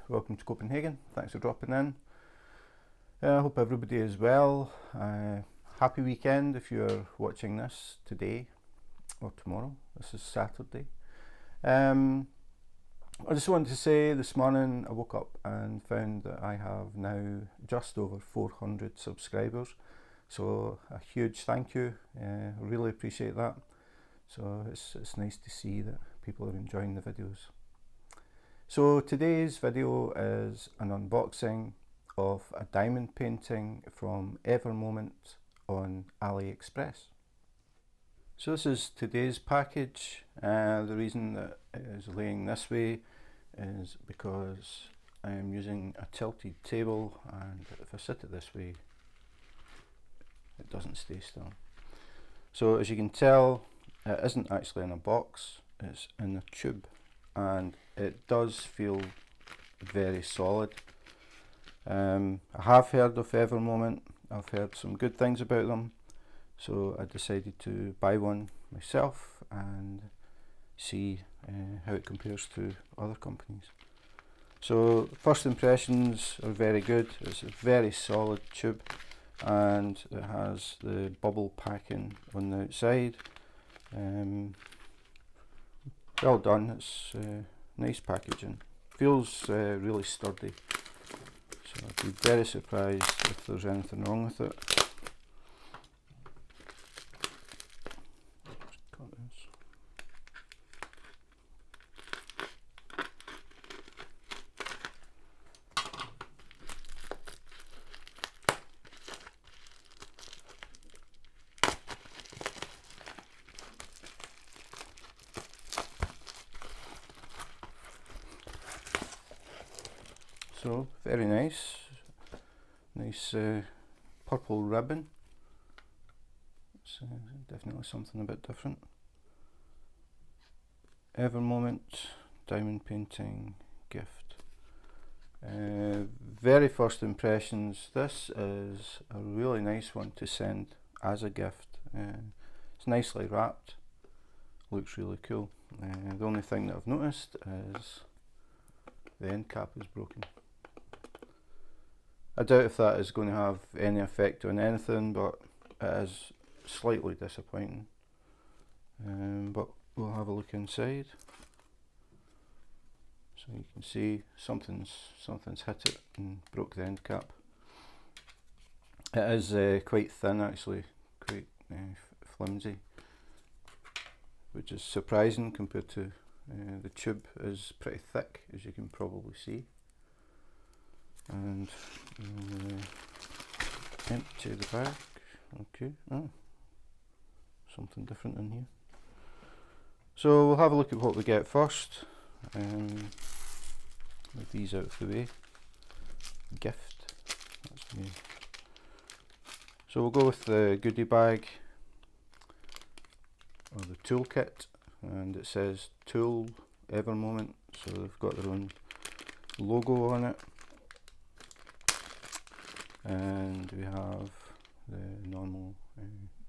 welcome to Copenhagen. Thanks for dropping in. I hope everybody is well. Happy weekend if you're watching this today or tomorrow. This is Saturday. I just wanted to say this morning I woke up and found that I have now just over 400 subscribers. So a huge thank you. I really appreciate that. So it's nice to see that people are enjoying the videos. So today's video is an unboxing of a diamond painting from Evermoment on AliExpress. So this is today's package. The reason that it is laying this way is because I am using a tilted table, and if I sit it this way it doesn't stay still. So as you can tell, it isn't actually in a box, it's in a tube, and it does feel very solid. I have heard of Evermoment. I've heard some good things about them, so I decided to buy one myself and see how it compares to other companies. So first impressions are very good. It's a very solid tube, and it has the bubble packing on the outside. Well done. It's nice packaging. Feels really sturdy. So I'd be very surprised if there's anything wrong with it. Cut this. So very nice, purple ribbon. It's definitely something a bit different. Evermoment diamond painting gift. Very first impressions, this is a really nice one to send as a gift. It's nicely wrapped, looks really cool. The only thing that I've noticed is the end cap is broken. I doubt if that is going to have any effect on anything, but it is slightly disappointing. But we'll have a look inside. So you can see something's hit it and broke the end cap. It is quite thin actually, quite flimsy, which is surprising compared to the tube is pretty thick, as you can probably see. And empty the bag. Okay, something different in here. So we'll have a look at what we get first. With these out of the way. Gift. That's me. So we'll go with the goodie bag, or the toolkit, and it says Tool Evermoment, so they've got their own logo on it. And we have the normal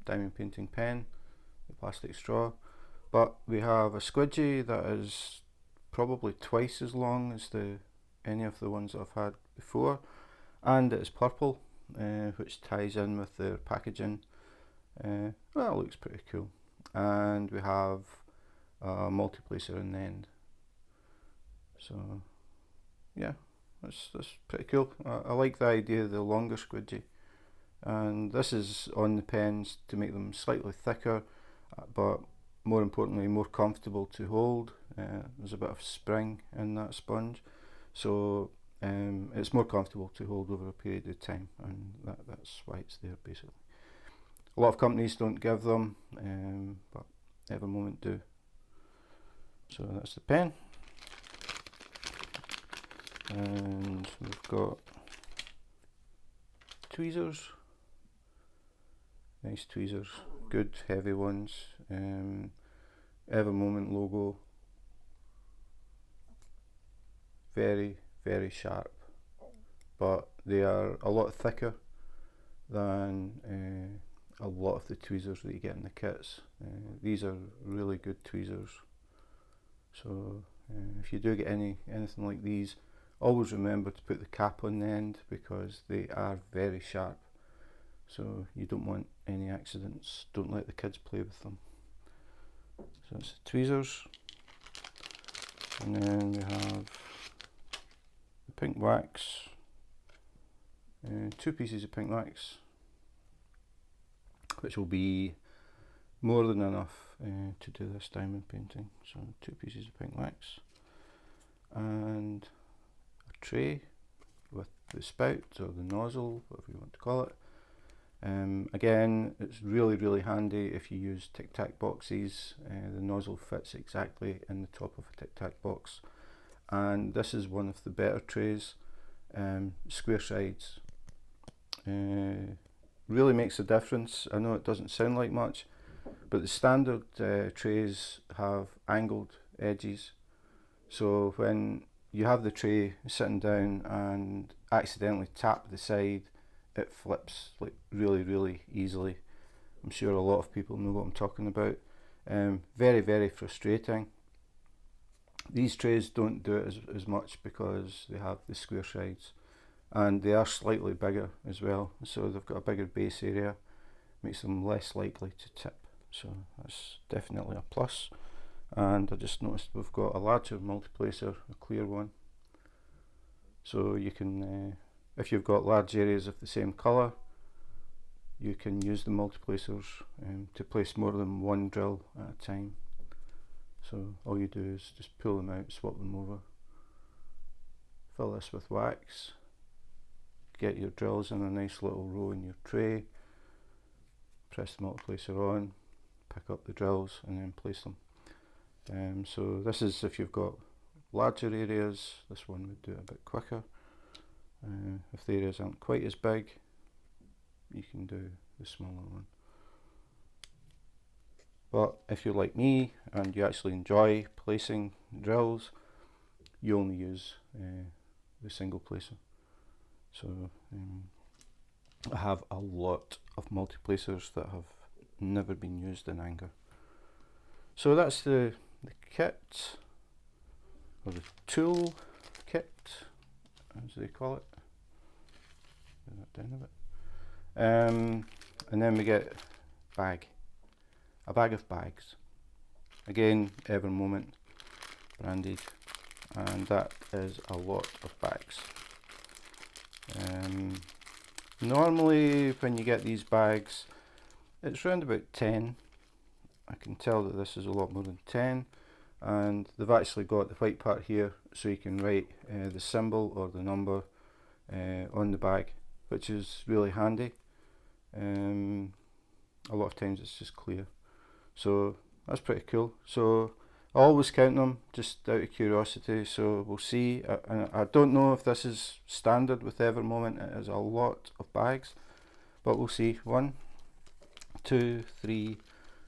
diamond painting pen, the plastic straw, but we have a squidgy that is probably twice as long as any of the ones that I've had before, and it's purple, which ties in with their packaging. Well, it looks pretty cool. And we have a multi-placer in the end. So yeah, that's pretty cool. I like the idea of the longer squidgy, and this is on the pens to make them slightly thicker, but more importantly more comfortable to hold. There's a bit of spring in that sponge, so it's more comfortable to hold over a period of time, and that's why it's there basically. A lot of companies don't give them, but Evermoment do. So that's the pen. And we've got tweezers, nice tweezers, good heavy ones. Evermoment logo, very sharp, but they are a lot thicker than a lot of the tweezers that you get in the kits. These are really good tweezers, so if you do get anything like these, Always remember to put the cap on the end because they are very sharp, so you don't want any accidents. Don't let the kids play with them. So it's the tweezers, and then we have the pink wax, and 2 pieces of pink wax, which will be more than enough to do this diamond painting. So 2 pieces of pink wax and a tray with the spout or the nozzle, whatever you want to call it. Again, it's really handy if you use Tic Tac boxes. The nozzle fits exactly in the top of a Tic Tac box, and this is one of the better trays. Square sides really makes a difference. I know it doesn't sound like much, but the standard trays have angled edges, so when you have the tray sitting down and accidentally tap the side, it flips like really easily. I'm sure a lot of people know what I'm talking about. Very frustrating. These trays don't do it as much because they have the square sides, and they are slightly bigger as well, so they've got a bigger base area, makes them less likely to tip, so that's definitely a plus. And I just noticed we've got a larger multiplacer, a clear one, so you can if you've got large areas of the same colour, you can use the multiplacers to place more than one drill at a time. So all you do is just pull them out, swap them over, fill this with wax, get your drills in a nice little row in your tray, press the multiplacer on, pick up the drills and then place them. So this is if you've got larger areas, this one would do it a bit quicker. If the areas aren't quite as big, you can do the smaller one. But if you're like me and you actually enjoy placing drills, you only use the single placer. So I have a lot of multiplacers that have never been used in anger. So that's the kit, or the tool kit, as they call it. Bring that down a bit. And then we get a bag of bags. Again, Ever Moment branded, and that is a lot of bags. Normally when you get these bags, it's around about 10. I can tell that this is a lot more than 10, and they've actually got the white part here so you can write the symbol or the number on the bag, which is really handy. A lot of times it's just clear, so that's pretty cool. So I always count them just out of curiosity, so we'll see. I don't know if this is standard with Ever Moment. It is a lot of bags, but we'll see. 1, 2, 3,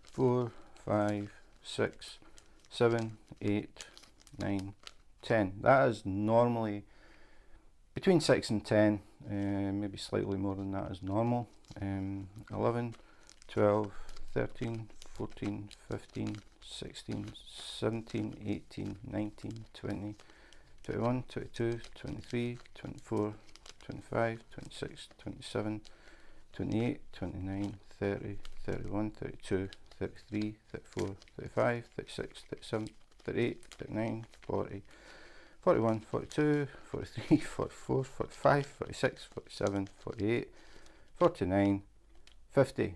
4, 5, 6, 7, 8, 9, 10. That is normally between 6 and 10, maybe slightly more than that is normal. 11, 12, 13, 14, 15, 16, 17, 18, 19, 20, 21, 22, 23, 24, 25, 26, 27, 28, 29, 30, 31, 32, 33, 34, 35, 36, 37, 38, 39, 40, 41, 42, 43, 44, 45, 46, 47, 48, 49, 50.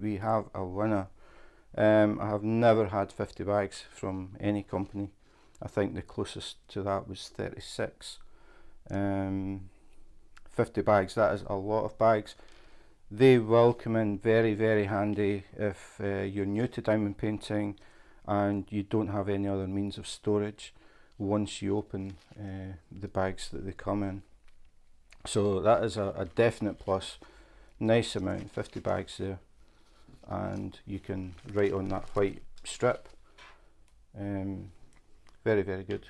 We have a winner. I have never had 50 bags from any company. I think the closest to that was 36. 50 bags, that is a lot of bags. They will come in very handy if you're new to diamond painting and you don't have any other means of storage once you open the bags that they come in. So that is a definite plus. Nice amount, 50 bags there, and you can write on that white strip. Very good,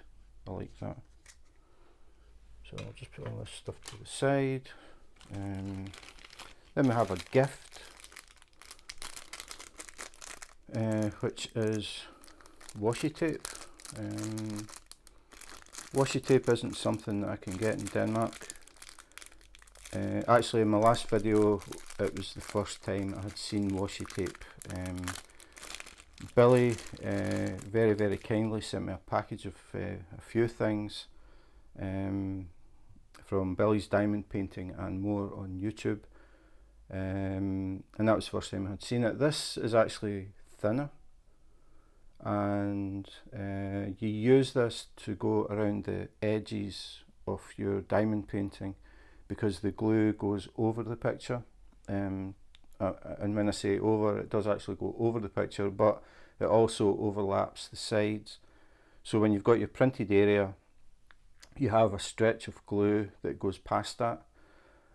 I like that. So I'll just put all this stuff to the side. Then we have a gift, which is washi tape. Washi tape isn't something that I can get in Denmark. Actually, in my last video, it was the first time I had seen washi tape. Billy very, very kindly sent me a package of a few things from Billy's diamond painting and more on YouTube, and that was the first time I had seen it. This is actually thinner, and you use this to go around the edges of your diamond painting because the glue goes over the picture. And when I say over, it does actually go over the picture, but it also overlaps the sides. So when you've got your printed area, you have a stretch of glue that goes past that,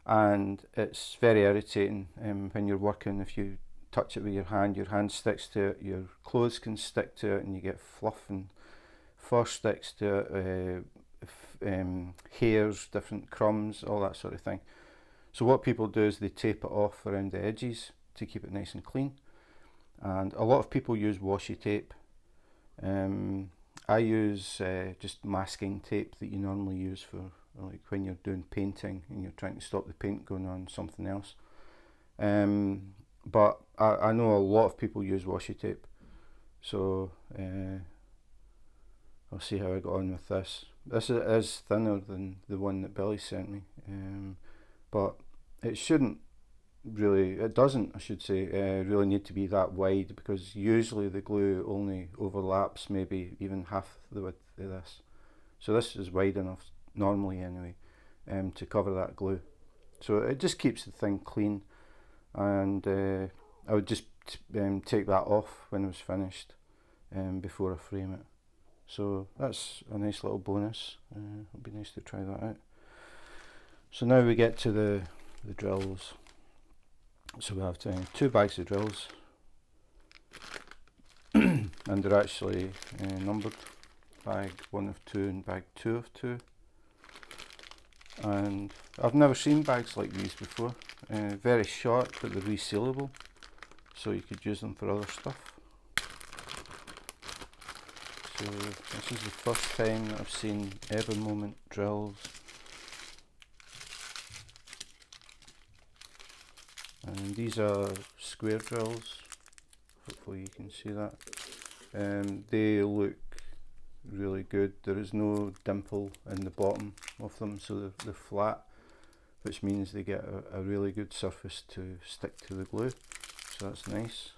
and it's very irritating when you're working. If you touch it with your hand sticks to it, your clothes can stick to it, and you get fluff and fur sticks to it, hairs, different crumbs, all that sort of thing. So what people do is they tape it off around the edges to keep it nice and clean. And a lot of people use washi tape. I use just masking tape that you normally use for like when you're doing painting and you're trying to stop the paint going on something else. But I know a lot of people use washi tape. So I'll see how I got on with this. This is thinner than the one that Billy sent me. But it shouldn't really, it doesn't, I should say, really need to be that wide, because usually the glue only overlaps maybe even half the width of this. So this is wide enough normally anyway to cover that glue. So it just keeps the thing clean, and I would just take that off when it was finished before I frame it. So that's a nice little bonus. It'll be nice to try that out. So now we get to the drills. So we have 2 bags of drills, and they're actually numbered, bag 1 of 2 and bag 2 of 2. And I've never seen bags like these before. Very short, but they're resealable, so you could use them for other stuff. So this is the first time that I've seen Evermoment drills. And these are square drills, hopefully you can see that. They look really good. There is no dimple in the bottom of them, so they're flat, which means they get a really good surface to stick to the glue, so that's nice.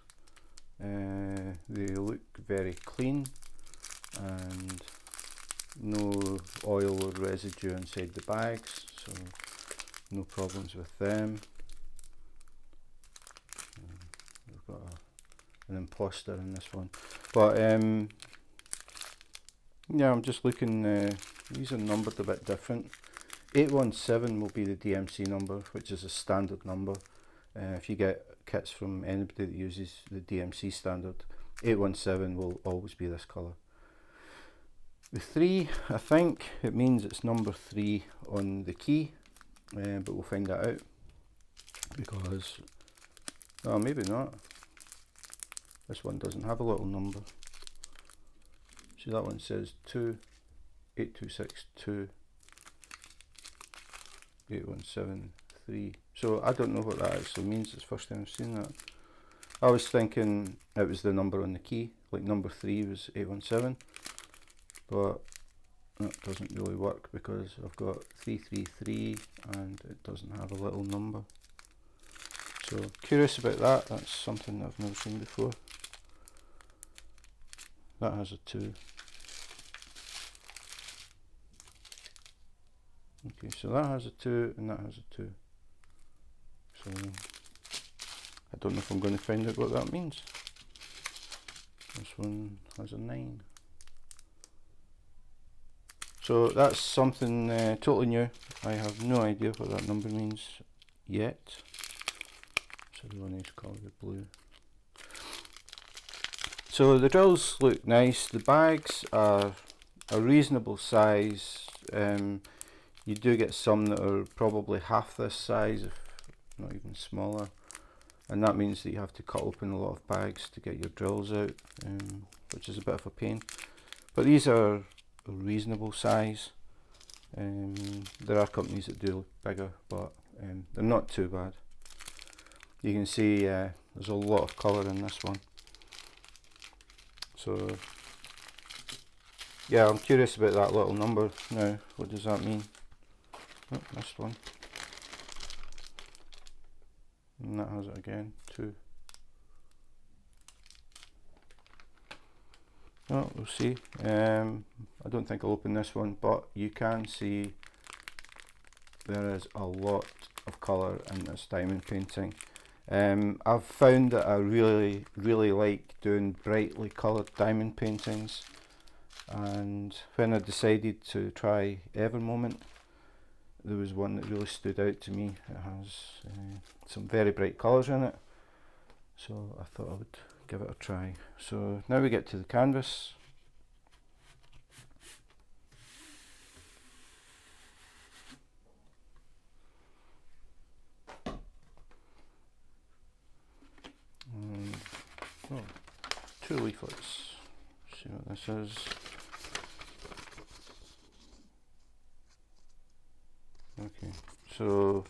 They look very clean, and no oil or residue inside the bags, so no problems with them. We've got an imposter in this one, but yeah, I'm just looking. These are numbered a bit different. 817 will be the DMC number, which is a standard number. If you get kits from anybody that uses the DMC standard, 817 will always be this colour. The 3, I think it means it's number 3 on the key, but we'll find that out, because, oh, maybe not. This one doesn't have a little number. See, that one says 2, 826 2, 817 3. So I don't know what that actually means. It's the first time I've seen that. I was thinking it was the number on the key, like number 3 was 817, but that doesn't really work because I've got 333 and it doesn't have a little number. So curious about that. That's something I've never seen before. That has a 2. Okay, so that has a 2 and that has a 2. So I don't know if I'm going to find out what that means. This one has a 9. So that's something totally new. I have no idea what that number means yet. So the one is called the blue. So the drills look nice. The bags are a reasonable size. You do get some that are probably half this size, if not even smaller, and that means that you have to cut open a lot of bags to get your drills out, which is a bit of a pain. But these are a reasonable size. There are companies that do look bigger, but they're not too bad. You can see there's a lot of colour in this one. So yeah, I'm curious about that little number now. What does that mean? Oh, this one. And that has it again, 2. Oh, we'll see. I don't think I'll open this one, but you can see there is a lot of colour in this diamond painting. I've found that I really like doing brightly coloured diamond paintings, and when I decided to try Evermoment, there was one that really stood out to me. It has some very bright colours in it, so I thought I would give it a try. So now we get to the canvas. Oh, 2 leaflets. Let's see what this is. Okay, so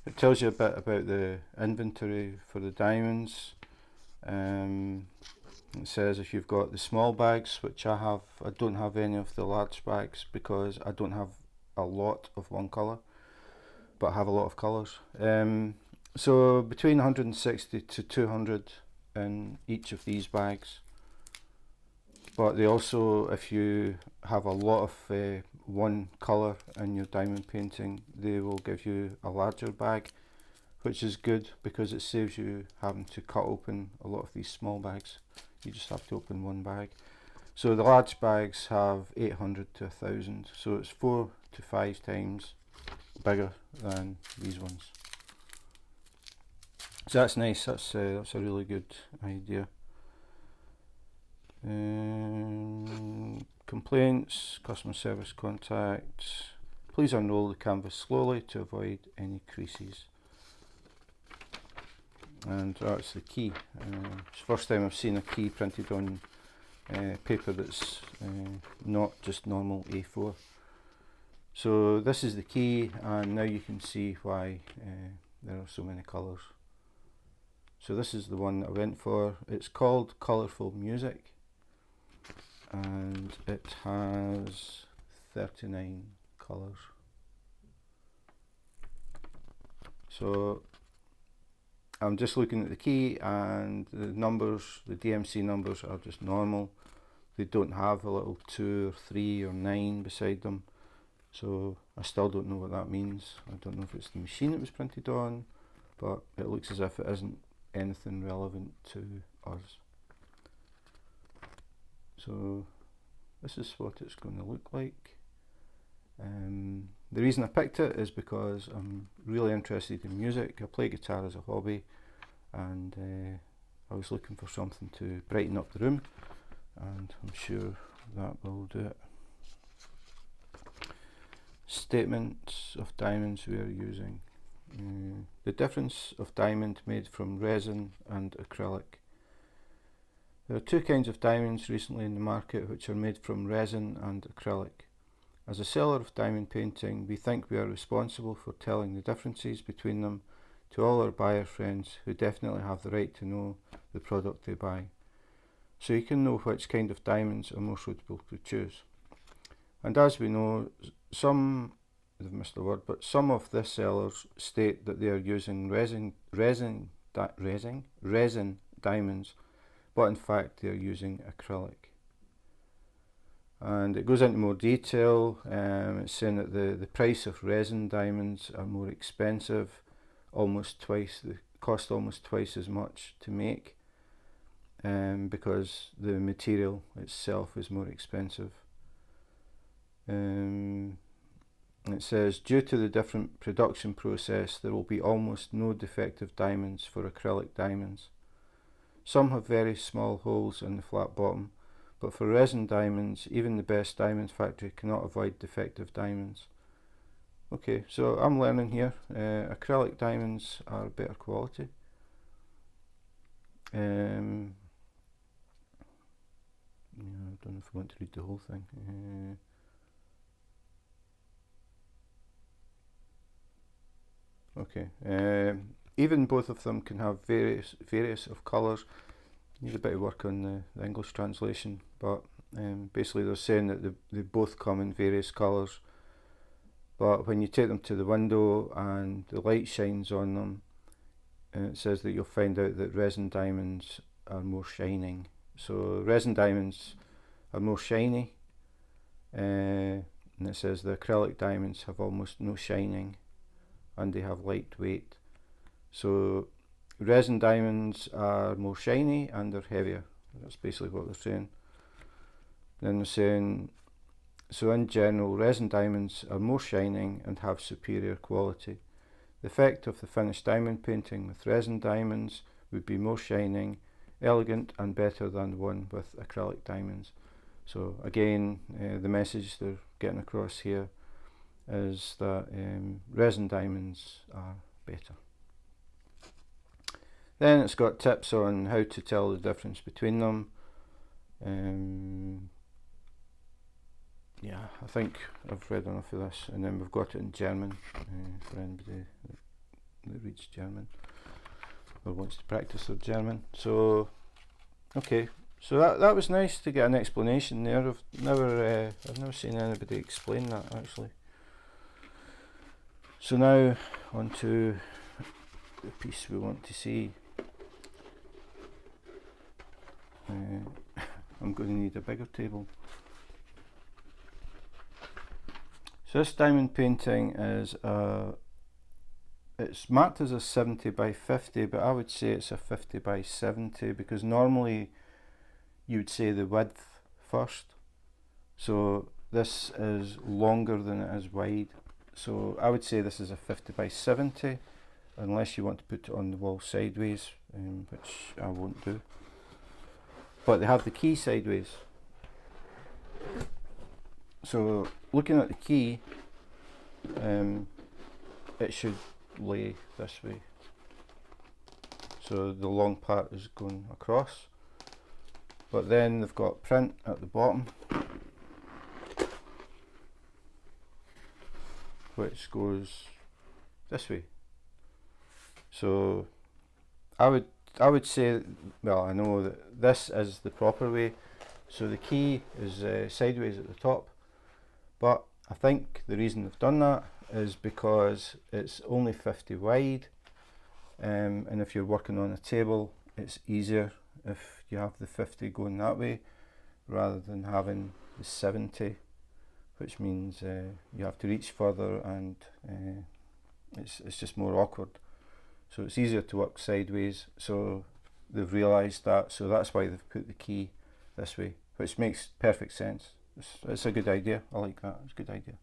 it tells you a bit about the inventory for the diamonds. It says if you've got the small bags, which I have, I don't have any of the large bags because I don't have a lot of one colour, but I have a lot of colours. So between 160 to 200 in each of these bags, but they also, if you have a lot of one colour in your diamond painting, they will give you a larger bag, which is good because it saves you having to cut open a lot of these small bags. You just have to open one bag. So the large bags have 800 to 1000, so it's 4 to 5 times bigger than these ones. So that's nice. That's a really good idea. Complaints, customer service contacts. Please unroll the canvas slowly to avoid any creases. And that's the key. It's the first time I've seen a key printed on paper that's not just normal A4. So this is the key, and now you can see why there are so many colours. So this is the one that I went for. It's called Colourful Music, and it has 39 colours. So I'm just looking at the key, and the numbers, the DMC numbers, are just normal. They don't have a little 2 or 3 or 9 beside them. So I still don't know what that means. I don't know if it's the machine it was printed on, but it looks as if it isn't anything relevant to us. So this is what it's going to look like. The reason I picked it is because I'm really interested in music. I play guitar as a hobby, and I was looking for something to brighten up the room, and I'm sure that will do it. Statements of diamonds we are using. The difference of diamond made from resin and acrylic. There are 2 kinds of diamonds recently in the market which are made from resin and acrylic. As a seller of diamond painting, we think we are responsible for telling the differences between them to all our buyer friends who definitely have the right to know the product they buy, so you can know which kind of diamonds are more suitable to choose. And as we know, some, they've missed the word, but some of the sellers state that they are using resin diamonds, but in fact they are using acrylic. And it goes into more detail. It's saying that the price of resin diamonds are more expensive, almost twice, they cost almost twice as much to make, because the material itself is more expensive. It says, due to the different production process, there will be almost no defective diamonds for acrylic diamonds. Some have very small holes in the flat bottom, but for resin diamonds, even the best diamond factory cannot avoid defective diamonds. Okay, so I'm learning here. Acrylic diamonds are better quality. Yeah, I don't know if I want to read the whole thing. Okay. Even both of them can have various of colours. Need a bit of work on the English translation, but basically they're saying that they both come in various colours. But when you take them to the window and the light shines on them, it says that you'll find out that resin diamonds are more shining. So resin diamonds are more shiny, and it says the acrylic diamonds have almost no shining and they have light weight. So resin diamonds are more shiny and they're heavier. That's basically what they're saying. Then they're saying, so in general, resin diamonds are more shining and have superior quality. The effect of the finished diamond painting with resin diamonds would be more shining, elegant and better than the one with acrylic diamonds. So again, the message they're getting across here is that resin diamonds are better. Then it's got tips on how to tell the difference between them. Yeah, I think I've read enough of this, and then we've got it in German for anybody that reads German or wants to practice their German. So okay, so that was nice to get an explanation there. I've never seen anybody explain that actually. So now on to the piece we want to see. I'm going to need a bigger table. So this diamond painting is it's marked as a 70 by 50, but I would say it's a 50 by 70 because normally you would say the width first. So this is longer than it is wide. So I would say this is a 50 by 70, unless you want to put it on the wall sideways, which I won't do. But they have the key sideways. So looking at the key, it should lay this way. So the long part is going across. But then they've got print at the bottom, which goes this way. So I would say, well, I know that this is the proper way. So the key is sideways at the top, but I think the reason they've done that is because it's only 50 wide, and if you're working on a table, it's easier if you have the 50 going that way rather than having the 70, which means you have to reach further, and it's just more awkward. So it's easier to work sideways. So they've realised that, so that's why they've put the key this way, which makes perfect sense. It's a good idea. I like that. It's a good idea.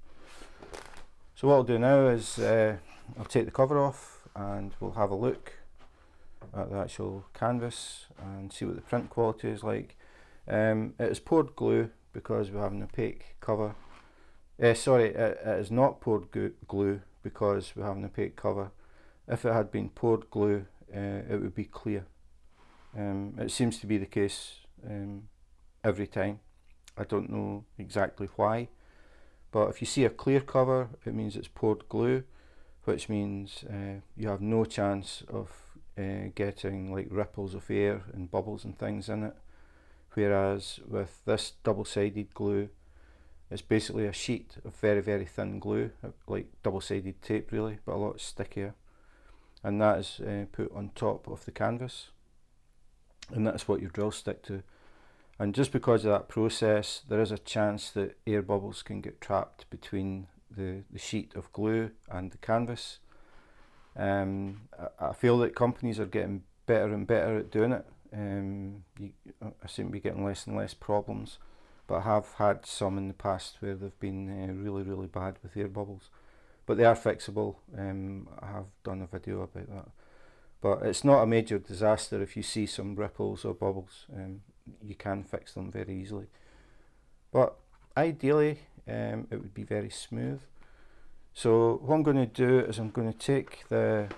So what I'll do now is I'll take the cover off and we'll have a look at the actual canvas and see what the print quality is like. It is poured glue because we have an opaque cover. Sorry, it is not poured glue because we have an opaque cover. If it had been poured glue, it would be clear. It seems to be the case every time. I don't know exactly why, but if you see a clear cover, it means it's poured glue, which means you have no chance of getting like ripples of air and bubbles and things in it. Whereas with this double-sided glue, it's basically a sheet of very, very thin glue, like double-sided tape really, but a lot stickier. And that is put on top of the canvas, and that's what your drills stick to. And just because of that process, there is a chance that air bubbles can get trapped between the sheet of glue and the canvas. I feel that companies are getting better and better at doing it. I seem to be getting less and less problems, but I have had some in the past where they've been really, really bad with air bubbles. But they are fixable. I have done a video about that. But it's not a major disaster if you see some ripples or bubbles. You can fix them very easily. But ideally, it would be very smooth. So what I'm going to do is I'm going to take the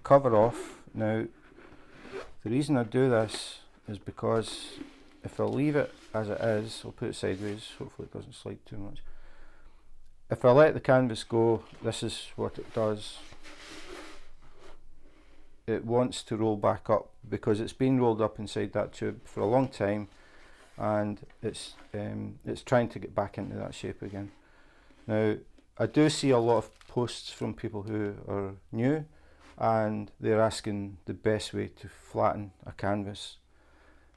cover off. Now, the reason I do this is because if I leave it as it is, I'll put it sideways, hopefully it doesn't slide too much. If I let the canvas go, this is what it does. it wants to roll back up because it's been rolled up inside that tube for a long time, and it's trying to get back into that shape again. Now, I do see a lot of posts from people who are new, and they're asking the best way to flatten a canvas.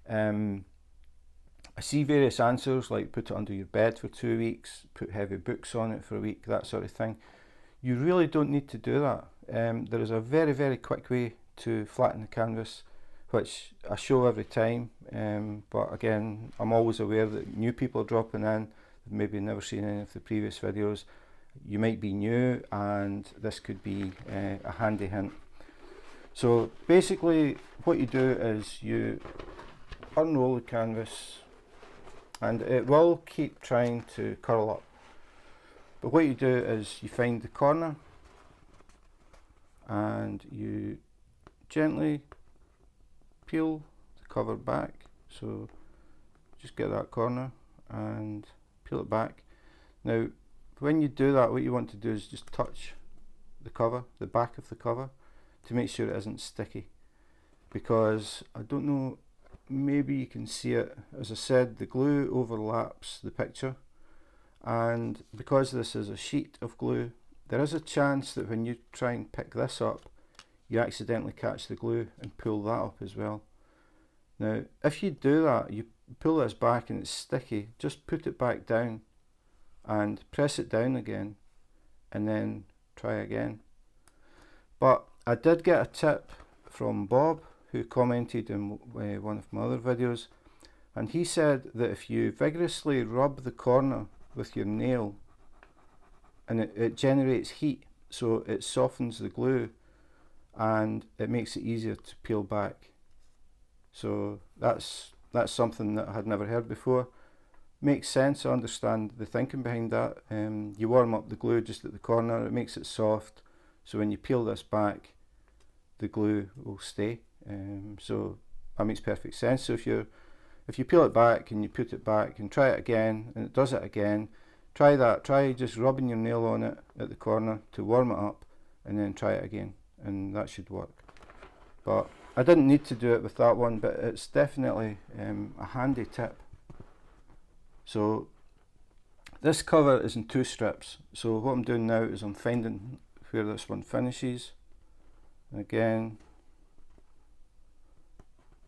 I see various answers like put it under your bed for 2 weeks, put heavy books on it for a week, that sort of thing. You really don't need to do that. There is a very, very quick way to flatten the canvas, which I show every time, but again, I'm always aware that new people are dropping in, maybe never seen any of the previous videos. You might be new, and this could be a handy hint. So basically what you do is you unroll the canvas, and it will keep trying to curl up. But what you do is you find the corner and you gently peel the cover back. So just get that corner and peel it back. Now when you do that, what you want to do is just touch the cover, the back of the cover, to make sure it isn't sticky. Because I don't know, maybe you can see it, as I said, the glue overlaps the picture, and because this is a sheet of glue, there is a chance that when you try and pick this up, you accidentally catch the glue and pull that up as well. Now if you do that, you pull this back and it's sticky, just put it back down and press it down again and then try again. But I did get a tip from Bob, who commented in one of my other videos, and he said that if you vigorously rub the corner with your nail, and it generates heat, so it softens the glue and it makes it easier to peel back. So that's something that I had never heard before. Makes sense, I understand the thinking behind that. You warm up the glue just at the corner, it makes it soft, so when you peel this back, the glue will stay. So that makes perfect sense. So if you peel it back and you put it back and try it again and it does it again, try that. Try just rubbing your nail on it at the corner to warm it up, and then try it again, and that should work. But I didn't need to do it with that one, but it's definitely a handy tip. So this cover is in 2 strips, so what I'm doing now is I'm finding where this one finishes. And again,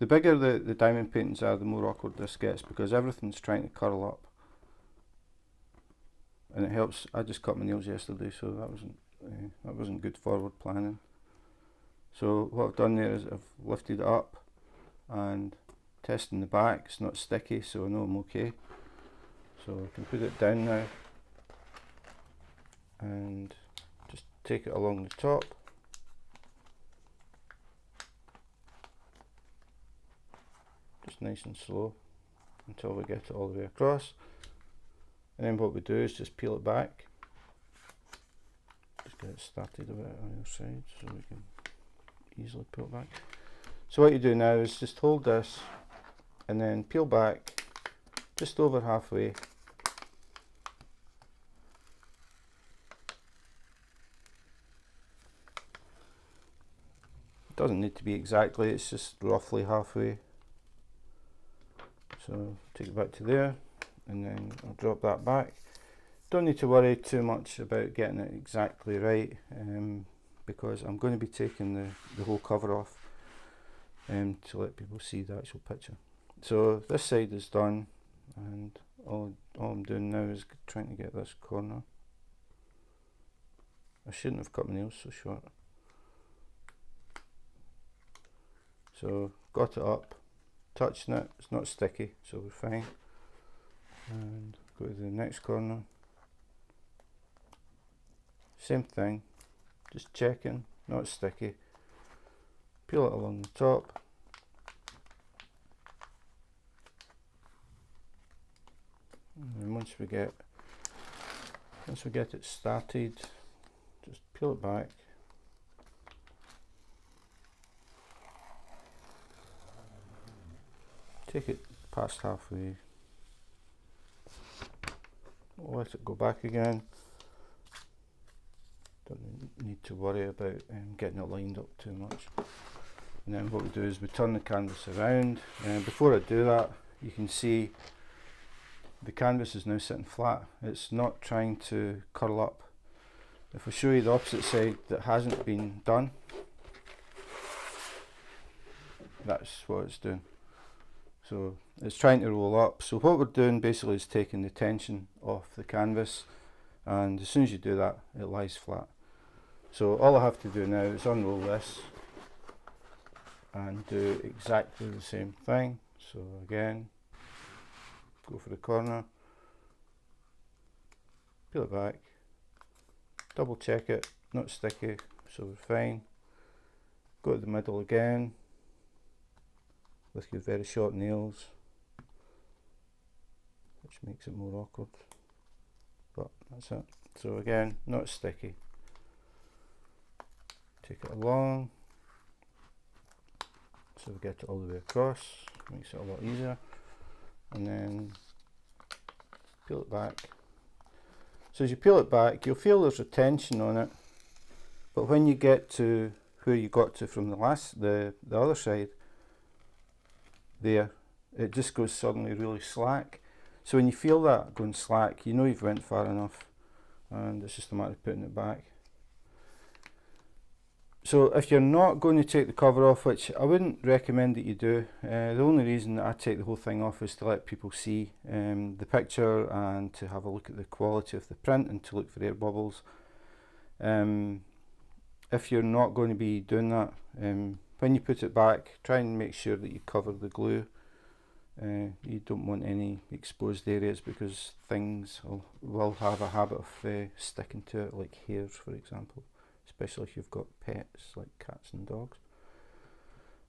the bigger the diamond paintings are, the more awkward this gets, because everything's trying to curl up, and it helps. I just cut my nails yesterday, so that wasn't good forward planning. So what I've done there is I've lifted it up and testing the back. It's not sticky, so I know I'm okay. So I can put it down now and just take it along the top. Just nice and slow until we get it all the way across. And then what we do is just peel it back. Just get it started a bit on either side so we can easily pull it back. So what you do now is just hold this and then peel back just over halfway. It doesn't need to be exactly, it's just roughly halfway. So take it back to there, and then I'll drop that back. Don't need to worry too much about getting it exactly right, because I'm going to be taking the whole cover off to let people see the actual picture. So this side is done, and all I'm doing now is trying to get this corner. I shouldn't have cut my nails so short. So got it up, touching it, it's not sticky, so we're fine. And go to the next corner, same thing, just checking, not sticky. Peel it along the top, and then once we get it started, just peel it back. Take it past halfway, let it go back again. Don't need to worry about getting it lined up too much. And then what we do is we turn the canvas around, and before I do that, you can see the canvas is now sitting flat. It's not trying to curl up. If I show you the opposite side that hasn't been done, that's what it's doing. So it's trying to roll up. So what we're doing basically is taking the tension off the canvas, and as soon as you do that, it lies flat. So all I have to do now is unroll this and do exactly the same thing. So again, go for the corner, peel it back, double check it, not sticky, so we're fine. Go to the middle again with your very short nails, which makes it more awkward, but that's it. So again, not sticky. Take it along, so we get it all the way across, makes it a lot easier, and then peel it back. So as you peel it back, you'll feel there's a tension on it, but when you get to where you got to from the other side, there, it just goes suddenly really slack. So when you feel that going slack, you know you've went far enough, and it's just a matter of putting it back. So if you're not going to take the cover off, which I wouldn't recommend that you do, the only reason that I take the whole thing off is to let people see the picture and to have a look at the quality of the print and to look for air bubbles. If you're not going to be doing that, when you put it back, try and make sure that you cover the glue. You don't want any exposed areas, because things will have a habit of sticking to it, like hairs for example, especially if you've got pets like cats and dogs.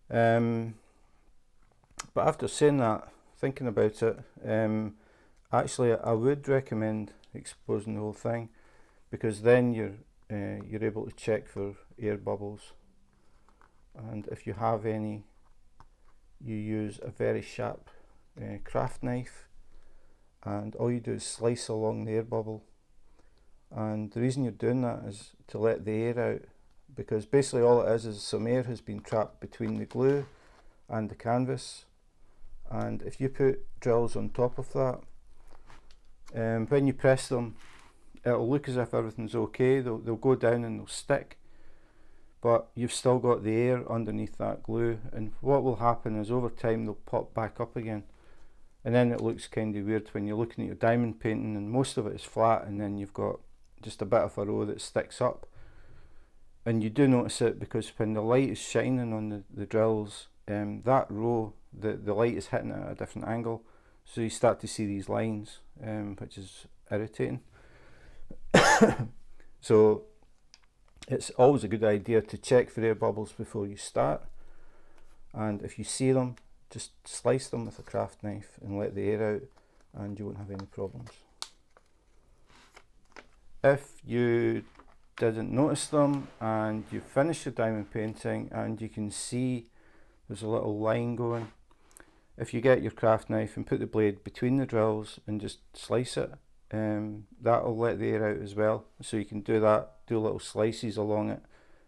But after saying that, thinking about it, actually I would recommend exposing the whole thing, because then you're able to check for air bubbles, and if you have any, you use a very sharp craft knife, and all you do is slice along the air bubble. And the reason you're doing that is to let the air out, because basically all it is some air has been trapped between the glue and the canvas, and if you put drills on top of that, when you press them, it'll look as if everything's okay. They'll go down and they'll stick, but you've still got the air underneath that glue, and what will happen is over time they'll pop back up again, and then it looks kind of weird when you're looking at your diamond painting and most of it is flat, and then you've got just a bit of a row that sticks up. And you do notice it because when the light is shining on the drills, that row, the light is hitting it at a different angle, so you start to see these lines, which is irritating. So it's always a good idea to check for air bubbles before you start, and if you see them, just slice them with a craft knife and let the air out, and you won't have any problems. If you didn't notice them and you finish your diamond painting and you can see there's a little line going, if you get your craft knife and put the blade between the drills and just slice it, that'll let the air out as well. So you can do that, do little slices along it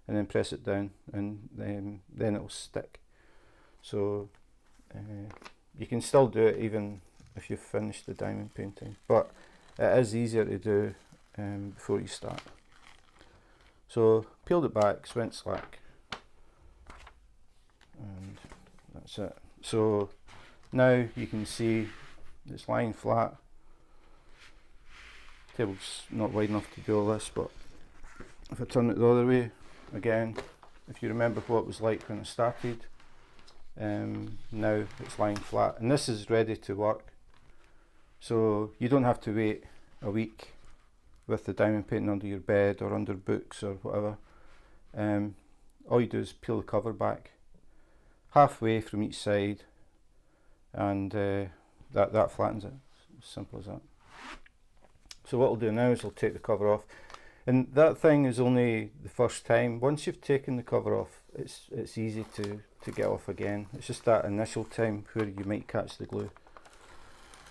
and then press it down, and then it'll stick. So you can still do it even if you've finished the diamond painting, but it is easier to do before you start. So peeled it back, it's went slack, and that's it. So now you can see it's lying flat. Table's not wide enough to do all this, but if I turn it the other way, again, if you remember what it was like when it started, now it's lying flat, and this is ready to work. So you don't have to wait a week with the diamond painting under your bed or under books or whatever. All you do is peel the cover back halfway from each side, and that flattens it. As simple as that. So what I'll do now is I'll take the cover off, and that thing is only the first time. Once you've taken the cover off, it's easy to get off again. It's just that initial time where you might catch the glue.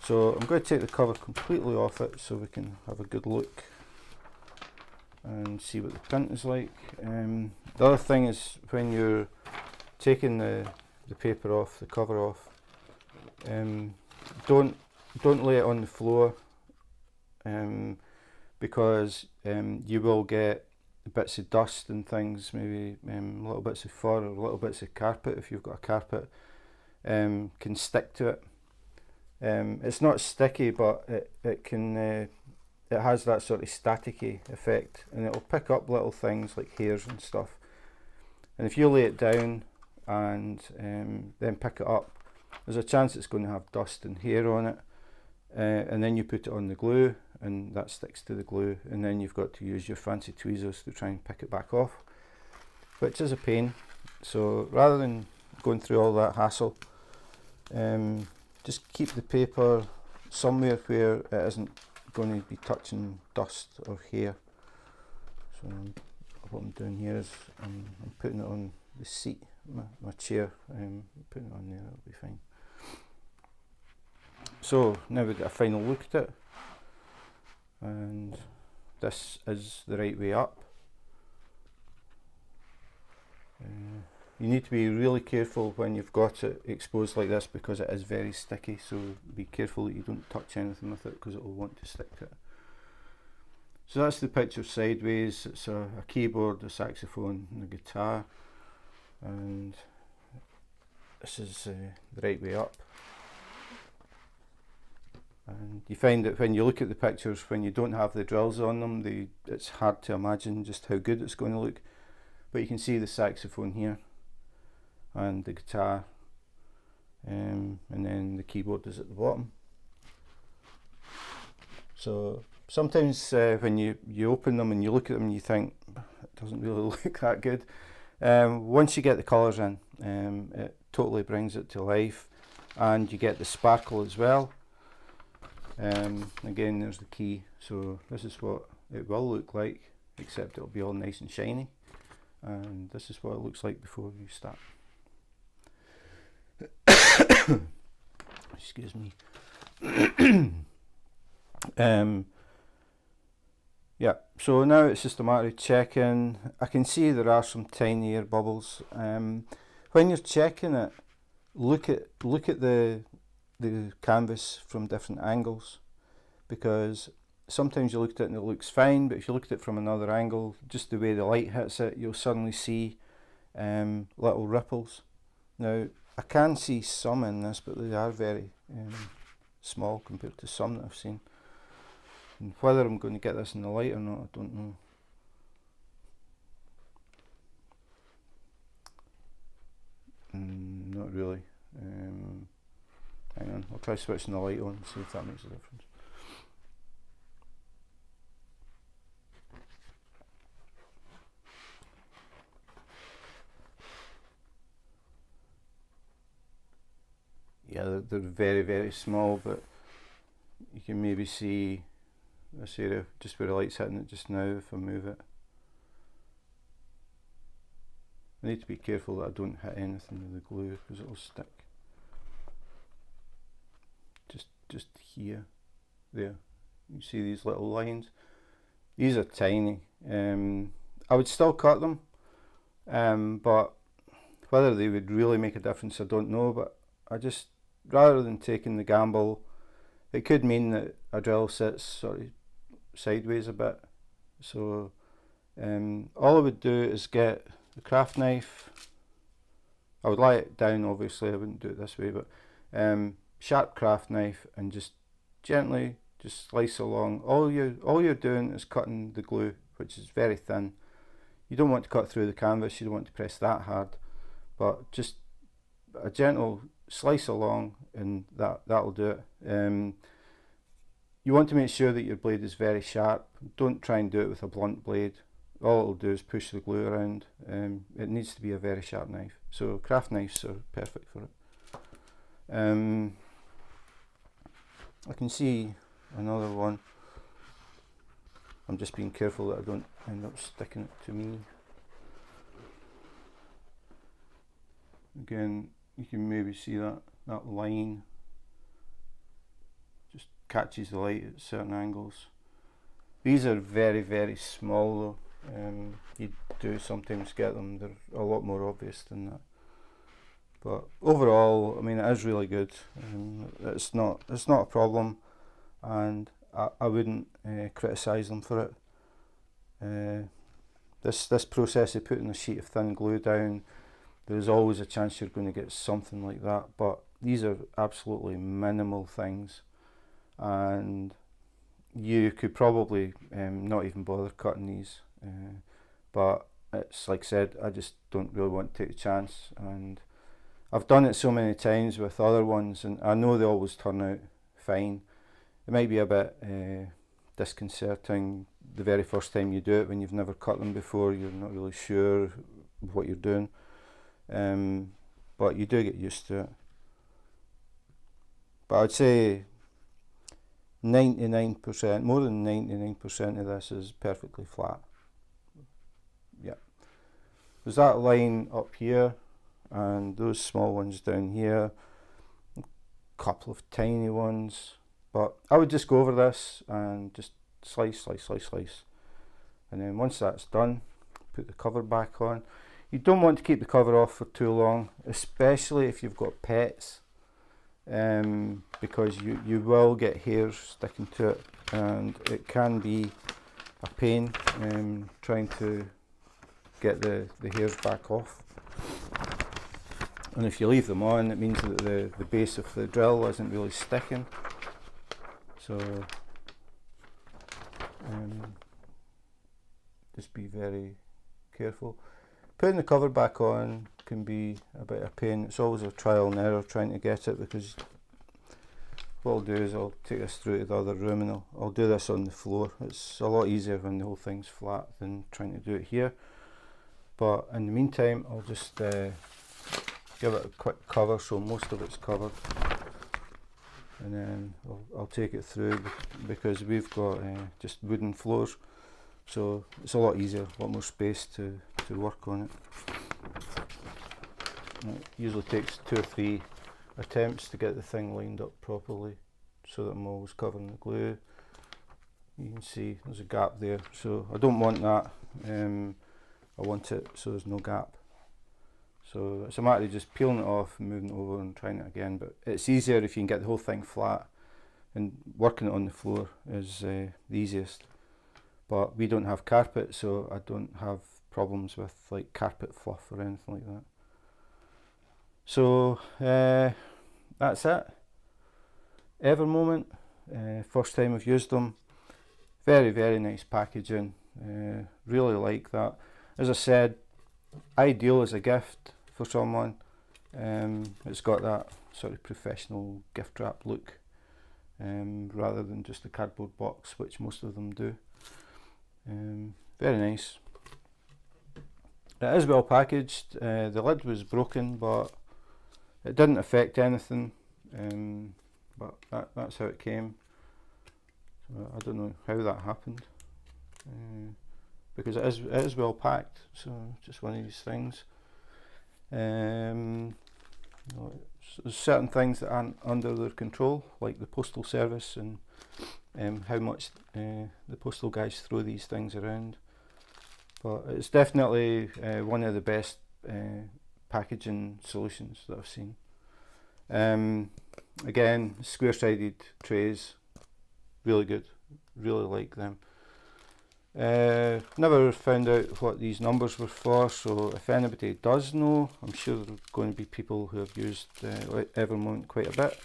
So I'm going to take the cover completely off it so we can have a good look and see what the print is like. The other thing is when you're taking the paper off, the cover off. Don't lay it on the floor, because you will get bits of dust and things, maybe little bits of fur or little bits of carpet, if you've got a carpet, can stick to it. It's not sticky, but it can it has that sort of staticky effect, and it'll pick up little things like hairs and stuff. And if you lay it down and then pick it up, there's a chance it's going to have dust and hair on it, and then you put it on the glue and that sticks to the glue, and then you've got to use your fancy tweezers to try and pick it back off, which is a pain. So rather than going through all that hassle, just keep the paper somewhere where it isn't going to be touching dust or hair. So what I'm doing here is I'm putting it on the seat, my chair, putting it on there, it'll be fine. So now we get a final look at it, and this is the right way up. You need to be really careful when you've got it exposed like this, because it is very sticky, so be careful that you don't touch anything with it, because it will want to stick to it. So that's the picture sideways. It's a keyboard, a saxophone and a guitar, and this is the right way up. And you find that when you look at the pictures, when you don't have the drills on them, it's hard to imagine just how good it's going to look. But you can see the saxophone here and the guitar, and then the keyboard is at the bottom. So sometimes when you open them and you look at them, you think it doesn't really look that good. Once you get the colours in, it totally brings it to life, and you get the sparkle as well. Again, there's the key, so this is what it will look like, except it'll be all nice and shiny, and this is what it looks like before you start. Excuse me. Yeah, so now it's just a matter of checking. I can see there are some tiny air bubbles. When you're checking it, look at the canvas from different angles, because sometimes you look at it and it looks fine, but if you look at it from another angle, just the way the light hits it, you'll suddenly see little ripples. Now I can see some in this, but they are very small compared to some that I've seen. And whether I'm going to get this in the light or not, I don't know. Not really. Hang on, I'll try switching the light on and see if that makes a difference. Yeah, they're very, very small, but you can maybe see this area just where the light's hitting it just now if I move it. I need to be careful that I don't hit anything with the glue, because it'll stick. Just here, there, you see these little lines. These are tiny. I would still cut them, but whether they would really make a difference, I don't know. But I just, rather than taking the gamble, it could mean that a drill sits sort of sideways a bit. So all I would do is get the craft knife. I would lay it down, obviously I wouldn't do it this way, but sharp craft knife, and just gently just slice along. All you're doing is cutting the glue, which is very thin. You don't want to cut through the canvas, you don't want to press that hard, but just a gentle slice along, and that'll do it. You want to make sure that your blade is very sharp. Don't try and do it with a blunt blade. All it'll do is push the glue around. It needs to be a very sharp knife, so craft knives are perfect for it. I can see another one. I'm just being careful that I don't end up sticking it to me. Again, you can maybe see that line just catches the light at certain angles. These are very, very small though. You do sometimes get them, they're a lot more obvious than that. But overall, I mean, it is really good. It's not a problem, and I wouldn't criticise them for it. This process of putting a sheet of thin glue down, there's always a chance you're going to get something like that, but these are absolutely minimal things, and you could probably not even bother cutting these, but it's like I said, I just don't really want to take a chance, and I've done it so many times with other ones, and I know they always turn out fine. It might be a bit disconcerting the very first time you do it when you've never cut them before, you're not really sure what you're doing, but you do get used to it. But I'd say 99%, more than 99% of this is perfectly flat. Yeah. There's that line up here, and those small ones down here, a couple of tiny ones, but I would just go over this and just slice, and then once that's done, put the cover back on. You don't want to keep the cover off for too long, especially if you've got pets, because you will get hairs sticking to it, and it can be a pain trying to get the hairs back off. And if you leave them on, it means that the base of the drill isn't really sticking. So just be very careful. Putting the cover back on can be a bit of a pain. It's always a trial and error trying to get it, because what I'll do is I'll take this through to the other room, and I'll do this on the floor. It's a lot easier when the whole thing's flat than trying to do it here. But in the meantime, I'll just give it a quick cover so most of it's covered, and then I'll take it through, because we've got just wooden floors, so it's a lot easier, a lot more space to work on it. And it usually takes 2 or 3 attempts to get the thing lined up properly, so that I'm always covering the glue. You can see there's a gap there, so I don't want that. I want it so there's no gap. So it's a matter of just peeling it off and moving it over and trying it again, but it's easier if you can get the whole thing flat, and working it on the floor is the easiest. But we don't have carpet, so I don't have problems with like carpet fluff or anything like that. So that's it. Evermoment, first time I've used them. Very nice packaging, really like that. As I said, ideal as a gift for someone. It's got that sort of professional gift wrap look, rather than just a cardboard box, which most of them do. Very nice. It is well packaged. The lid was broken, but it didn't affect anything, but that's how it came. So I don't know how that happened, because it is well packed, so just one of these things. There's certain things that aren't under their control, like the postal service and how much the postal guys throw these things around. But it's definitely one of the best packaging solutions that I've seen. Again, square-sided trays, really good, really like them. Never found out what these numbers were for, so if anybody does know, I'm sure there are going to be people who have used Evermoment quite a bit,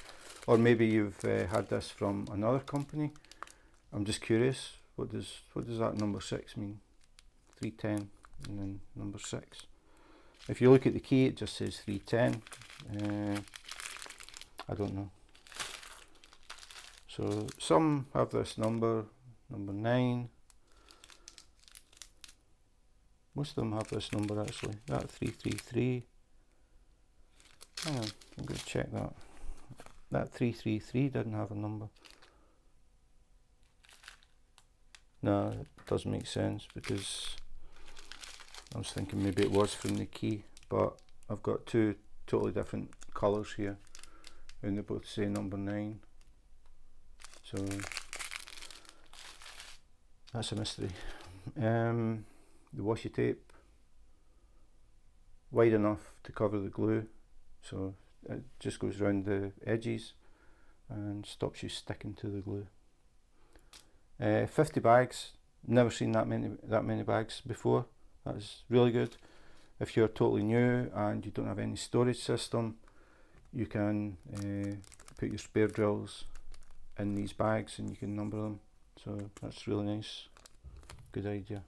or maybe you've had this from another company. I'm just curious, what does that number 6 mean? 310 and then number 6. If you look at the key, it just says 310. I don't know. So some have this number 9. Most of them have this number actually. That 333. Hang on, I'm going to check that. That 333 didn't have a number. No, it doesn't make sense, because I was thinking maybe it was from the key, but I've got 2 totally different colours here, and they both say number 9. So that's a mystery. The washi tape, wide enough to cover the glue, so it just goes around the edges and stops you sticking to the glue. 50 bags, never seen that many bags before. That's really good. If you're totally new and you don't have any storage system, you can put your spare drills in these bags and you can number them, so that's really nice, good idea.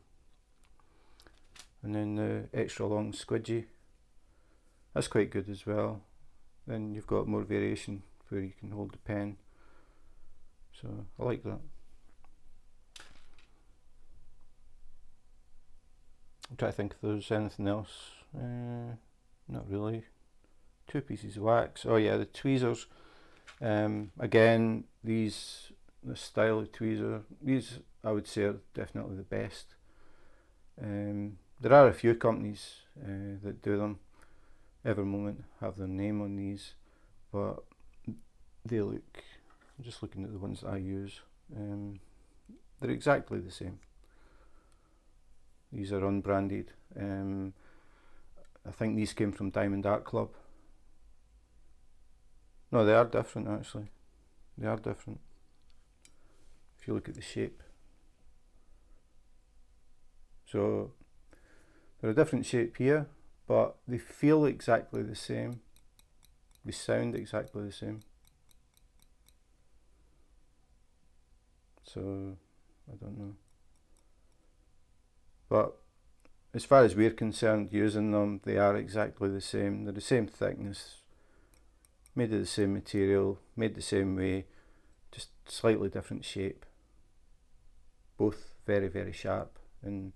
And then the extra long squidgy, that's quite good as well. Then you've got more variation where you can hold the pen, so I like that. I'm trying to think if there's anything else. Not really. 2 pieces of wax. Oh yeah, the tweezers. Again, the style of tweezer, these I would say are definitely the best. There are a few companies that do them. Evermoment have their name on these, but they look, I'm just looking at the ones that I use, they're exactly the same. These are unbranded. I think these came from Diamond Art Club. No, they are different actually. They are different. If you look at the shape. So they're a different shape here, but they feel exactly the same. They sound exactly the same. So I don't know. But as far as we're concerned, using them, they are exactly the same. They're the same thickness, made of the same material, made the same way, just slightly different shape. Both very, very sharp, and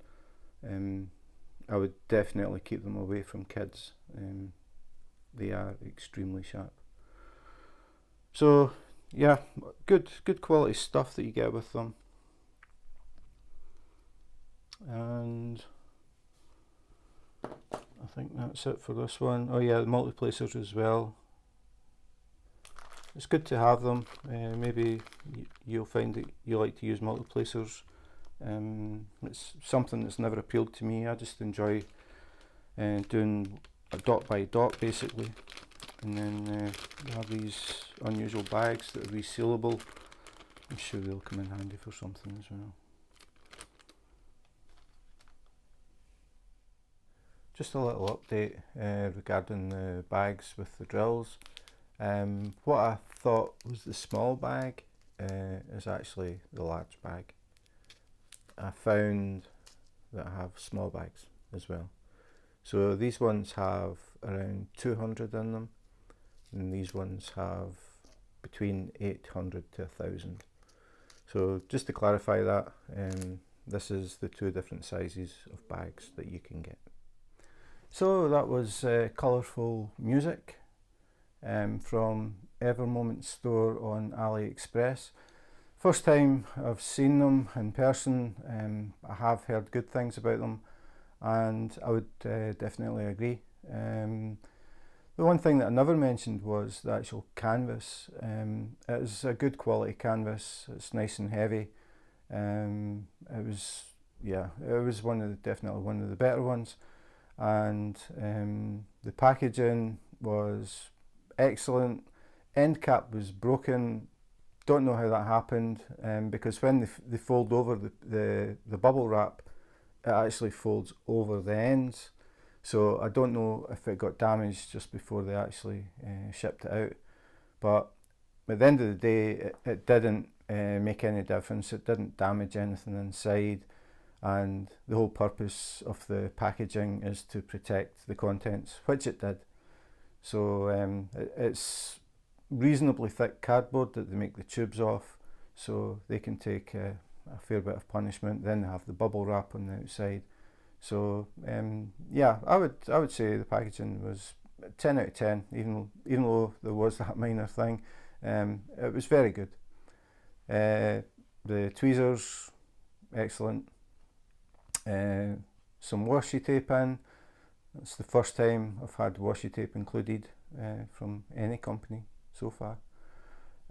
I would definitely keep them away from kids. They are extremely sharp. So yeah, good quality stuff that you get with them. And I think that's it for this one. Oh yeah, the multi-placers as well. It's good to have them. Maybe you'll find that you like to use multi-placers. It's something that's never appealed to me. I just enjoy doing a dot by dot basically. And then you have these unusual bags that are resealable. I'm sure they'll come in handy for something as well. Just a little update regarding the bags with the drills. What I thought was the small bag is actually the large bag. I found that I have small bags as well. So these ones have around 200 in them, and these ones have between 800 to 1,000. So just to clarify that, this is the 2 different sizes of bags that you can get. So that was colourful music from Evermoment's store on AliExpress. First time I've seen them in person. I have heard good things about them, and I would definitely agree. The one thing that I never mentioned was the actual canvas. It is a good quality canvas. It's nice and heavy. It was definitely one of the better ones. And the packaging was excellent. End cap was broken. Don't know how that happened, because when they fold over the bubble wrap, it actually folds over the ends. So I don't know if it got damaged just before they actually shipped it out. But at the end of the day, it didn't make any difference. It didn't damage anything inside. And the whole purpose of the packaging is to protect the contents, which it did. So it's reasonably thick cardboard that they make the tubes off, so they can take a fair bit of punishment. Then they have the bubble wrap on the outside. So yeah, I would say the packaging was 10 out of 10, even though there was that minor thing. It was very good. The tweezers, excellent. Some washi tape in. It's the first time I've had washi tape included from any company so far.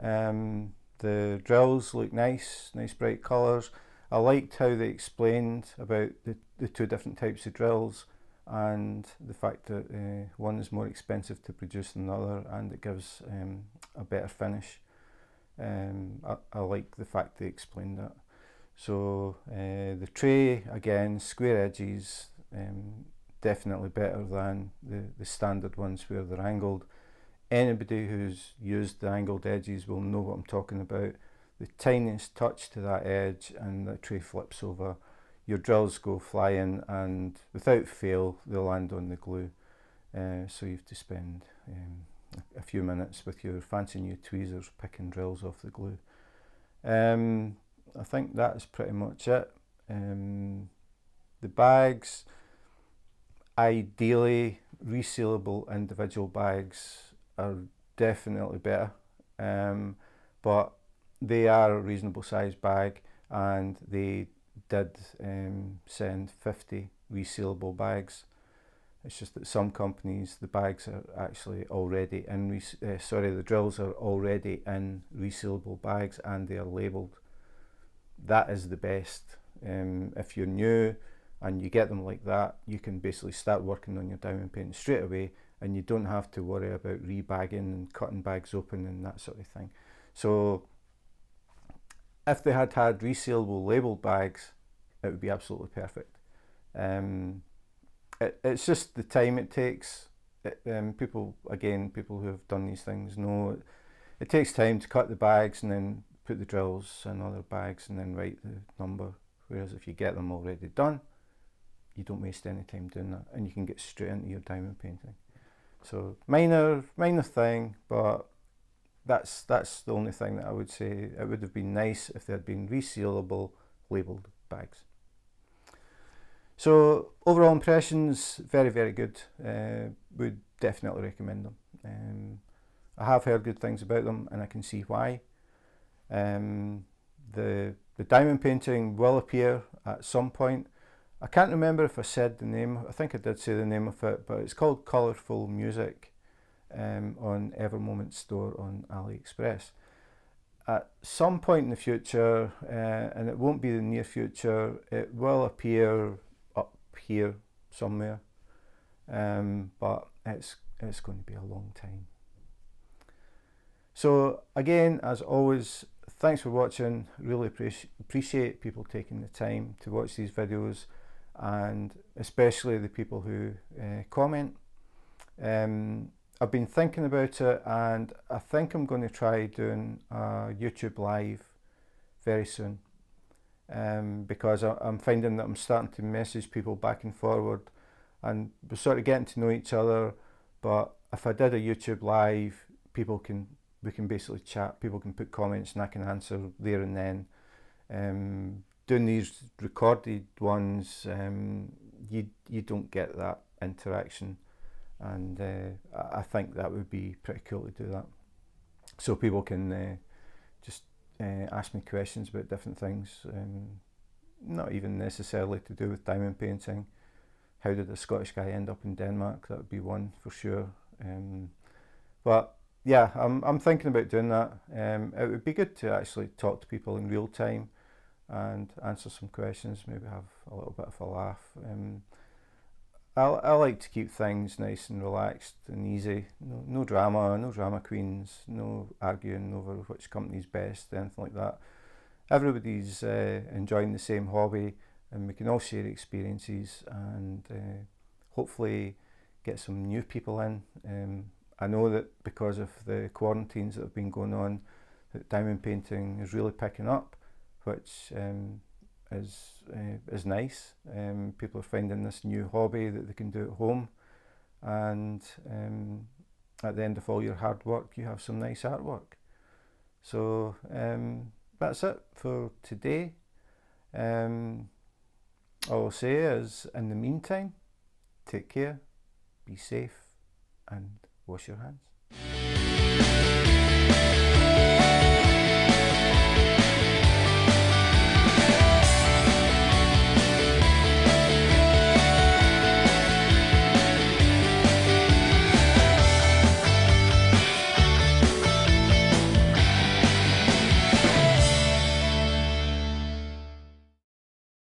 The drills look nice bright colours. I liked how they explained about the 2 different types of drills and the fact that one is more expensive to produce than the other, and it gives a better finish. I like the fact they explained that. So the tray, again, square edges, definitely better than the standard ones where they're angled. Anybody who's used the angled edges will know what I'm talking about. The tiniest touch to that edge and the tray flips over. Your drills go flying, and without fail they'll land on the glue. So you have to spend a few minutes with your fancy new tweezers picking drills off the glue. I think that is pretty much it. The bags, ideally resealable individual bags are definitely better, but they are a reasonable size bag, and they did send 50 resealable bags. It's just that some companies, the bags are actually already in, the drills are already in resealable bags and they are labelled. That is the best. If you're new and you get them like that, you can basically start working on your diamond paint straight away, and you don't have to worry about rebagging and cutting bags open and that sort of thing. So if they had resealable labelled bags, it would be absolutely perfect. It's just the time it takes. People who have done these things know it takes time to cut the bags and then put the drills in other bags and then write the number. Whereas if you get them already done, you don't waste any time doing that, and you can get straight into your diamond painting. So minor thing, but that's the only thing that I would say. It would have been nice if they had been resealable labelled bags. So overall impressions, very, very good. Would definitely recommend them. I have heard good things about them, and I can see why. The diamond painting will appear at some point. I can't remember if I said the name. I think I did say the name of it, but it's called Colourful Music on Evermoment store on AliExpress. At some point in the future, and it won't be the near future, it will appear up here somewhere, but it's going to be a long time. So again, as always, thanks for watching. Really appreciate people taking the time to watch these videos, and especially the people who comment. I've been thinking about it, and I think I'm going to try doing a YouTube live very soon, because I'm finding that I'm starting to message people back and forward, and we're sort of getting to know each other. But if I did a YouTube live, we can basically chat, people can put comments and I can answer there and then. Doing these recorded ones, you don't get that interaction, and I think that would be pretty cool to do that. So people can just ask me questions about different things, not even necessarily to do with diamond painting. How did a Scottish guy end up in Denmark? That would be one for sure. But yeah, I'm thinking about doing that. It would be good to actually talk to people in real time and answer some questions, maybe have a little bit of a laugh. I like to keep things nice and relaxed and easy. No drama, no drama queens, no arguing over which company's best, anything like that. Everybody's enjoying the same hobby, and we can all share experiences and hopefully get some new people in. I know that because of the quarantines that have been going on, that diamond painting is really picking up, which is nice. People are finding this new hobby that they can do at home, and at the end of all your hard work, you have some nice artwork. So that's it for today. All I'll say is, in the meantime, take care, be safe, and wash your hands.